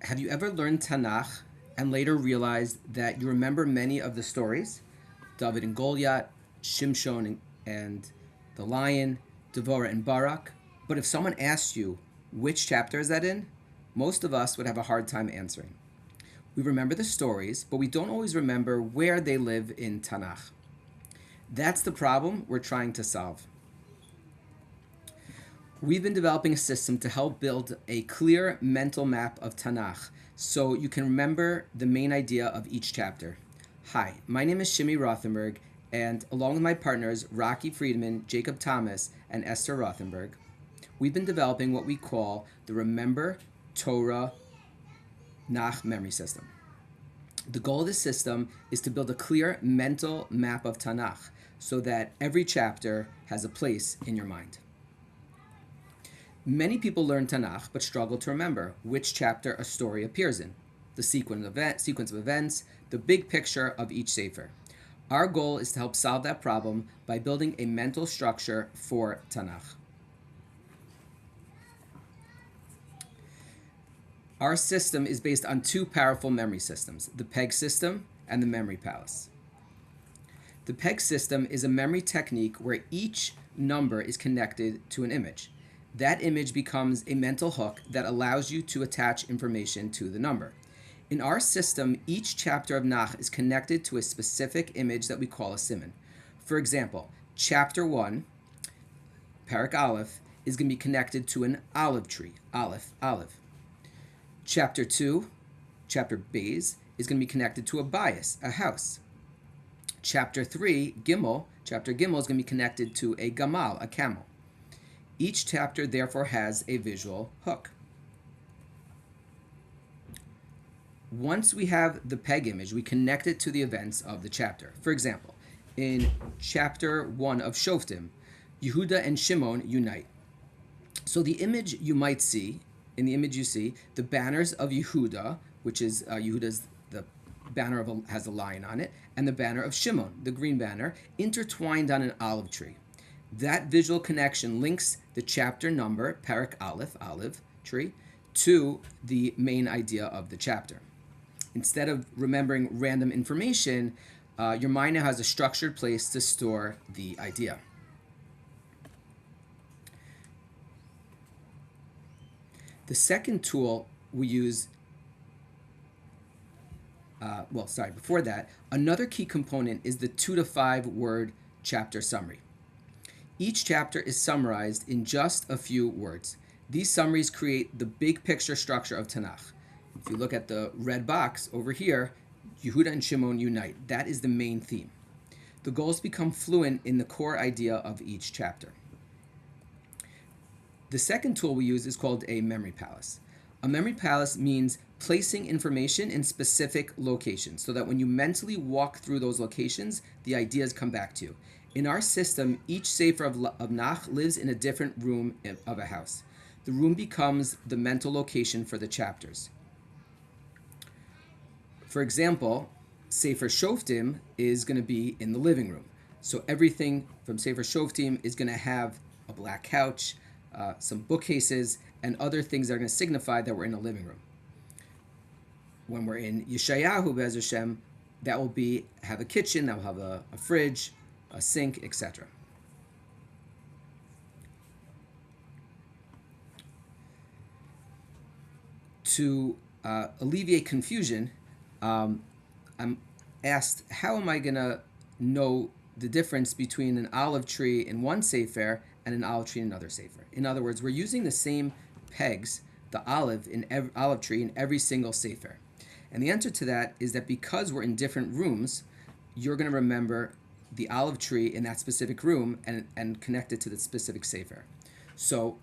Have you ever learned Tanakh and later realized that you remember many of the stories? David and Goliath, Shimshon and the lion, Devorah and Barak. But if someone asked you, which chapter is that in? Most of us would have a hard time answering. We remember the stories, but we don't always remember where they live in Tanakh. That's the problem we're trying to solve. We've been developing a system to help build a clear mental map of Tanakh so you can remember the main idea of each chapter. Hi, my name is Shimi Rothenberg, and along with my partners Rocky Friedman, Jacob Thomas, and Esther Rothenberg, we've been developing what we call the Remember Torah Nach memory system. The goal of this system is to build a clear mental map of Tanakh so that every chapter has a place in your mind. Many people learn Tanakh but struggle to remember which chapter a story appears in, the sequence of events, the big picture of each sefer. Our goal is to help solve that problem by building a mental structure for Tanakh. Our system is based on two powerful memory systems, the PEG system and the memory palace. The PEG system is a memory technique where each number is connected to an image. That image becomes a mental hook that allows you to attach information to the number. In our system, each chapter of Nach is connected to a specific image that we call a siman. For example, chapter 1, Parak Aleph, is going to be connected to an olive tree, Aleph, olive. Chapter 2, chapter Beis, is going to be connected to a bias, a house. Chapter 3, Gimel, chapter Gimel is going to be connected to a gamal, a camel. Each chapter therefore has a visual hook. Once we have the PEG image, we connect it to the events of the chapter. For example, in chapter 1 of Shoftim, Yehuda and Shimon unite. So the image you might see, in the image you see, the banners of Yehuda, which is Yehuda's the banner has a lion on it, and the banner of Shimon, the green banner, intertwined on an olive tree. That visual connection links the chapter number, Parak Aleph, olive tree, to the main idea of the chapter. Instead of remembering random information, your mind now has a structured place to store the idea. The second tool we use, before that, another key component is the 2 to 5 word chapter summary. Each chapter is summarized in just a few words. These summaries create the big picture structure of Tanakh. If you look at the red box over here, Yehuda and Shimon unite. That is the main theme. The goal is to become fluent in the core idea of each chapter. The second tool we use is called a memory palace. A memory palace means placing information in specific locations so that when you mentally walk through those locations, the ideas come back to you. In our system, each sefer of Nach lives in a different room of a house. The room becomes the mental location for the chapters. For example, Sefer Shoftim is going to be in the living room. So everything from Sefer Shoftim is going to have a black couch, some bookcases, and other things that are going to signify that we're in a living room. When we're in Yeshayahu, Be'ez Hashem, that will have a kitchen, that will have a fridge, a sink, etc. To alleviate confusion, I'm asked, how am I going to know the difference between an olive tree in one sefer and an olive tree in another sefer? In other words, we're using the same pegs, the olive tree in every single sefer. And the answer to that is that because we're in different rooms, you're going to remember the olive tree in that specific room and connect it to the specific sefer. So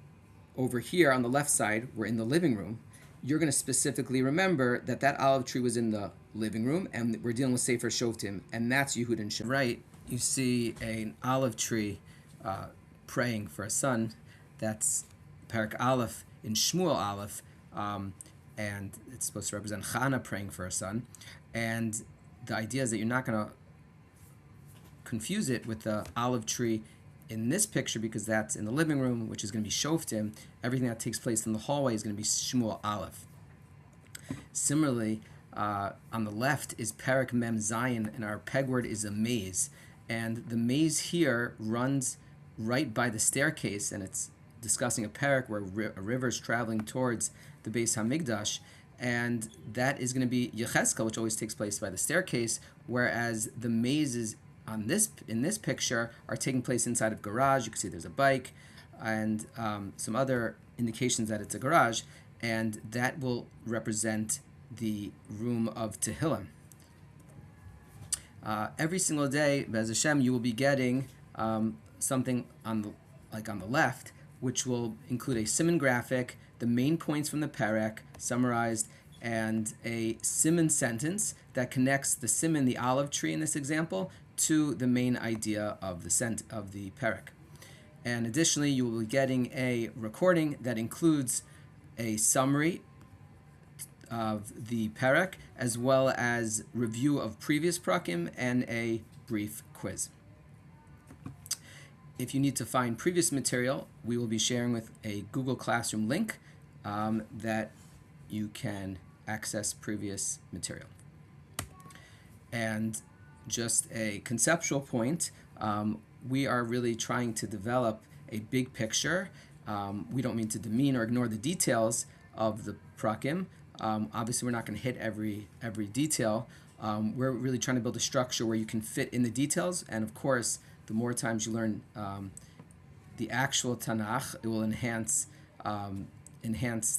over here on the left side, we're in the living room. You're going to specifically remember that olive tree was in the living room, and we're dealing with Sefer Shoftim, and that's Yehud and Shimon. Right, you see an olive tree praying for a son. That's Parak Aleph in Shmuel Aleph, and it's supposed to represent Chana praying for a son. And the idea is that you're not going to confuse it with the olive tree in this picture because that's in the living room, which is going to be Shoftim. Everything that takes place in the hallway is going to be Shmuel Aleph. Similarly, on the left is Perek Mem Zayin, and our peg word is a maze. And the maze here runs right by the staircase, and it's discussing a perek where a river is traveling towards the Beis Hamikdash, and that is going to be Yechezkel, which always takes place by the staircase, whereas the mazes in this picture are taking place inside of garage. You can see there's a bike and some other indications that it's a garage, and that will represent the room of Tehillim. Every single day, Be'ez Hashem, you will be getting something on the left, which will include a siman graphic, the main points from the perek summarized, and a siman sentence that connects the siman, the olive tree in this example, to the main idea of the perek. And additionally, you will be getting a recording that includes a summary of the perek, as well as review of previous prakim and a brief quiz. If you need to find previous material, we will be sharing with a Google Classroom link that you can access previous material. And just a conceptual point, we are really trying to develop a big picture. We don't mean to demean or ignore the details of the prakim. Obviously, we're not going to hit every detail. We're really trying to build a structure where you can fit in the details, and of course, the more times you learn the actual Tanakh, it will enhance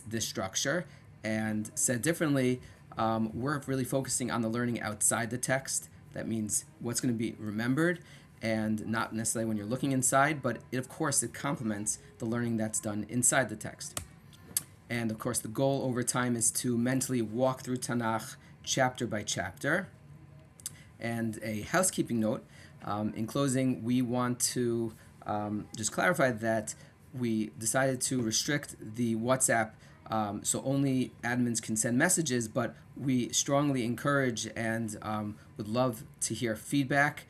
this structure. And said differently, we're really focusing on the learning outside the text. That means what's going to be remembered, and not necessarily when you're looking inside, but of course it complements the learning that's done inside the text. And of course, the goal over time is to mentally walk through Tanakh chapter by chapter. And a housekeeping note, in closing, we want to just clarify that we decided to restrict the WhatsApp so only admins can send messages, but we strongly encourage and would love to hear feedback,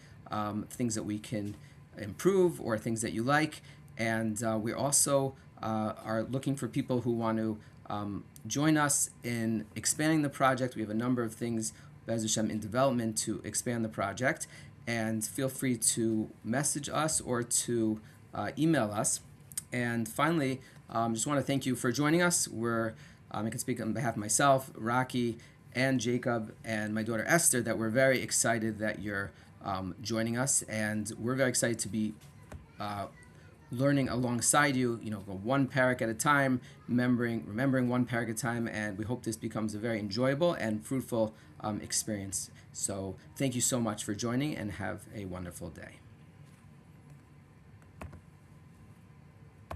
things that we can improve or things that you like. And we also are looking for people who want to join us in expanding the project. We have a number of things, Be'ez Hashem, in development to expand the project. And feel free to message us or to email us. And finally, just want to thank you for joining us. I can speak on behalf of myself, Rocky, and Jacob, and my daughter Esther, that we're very excited that you're joining us. And we're very excited to be learning alongside you, go one perek at a time, remembering one perek at a time, and we hope this becomes a very enjoyable and fruitful experience. So thank you so much for joining, and have a wonderful day.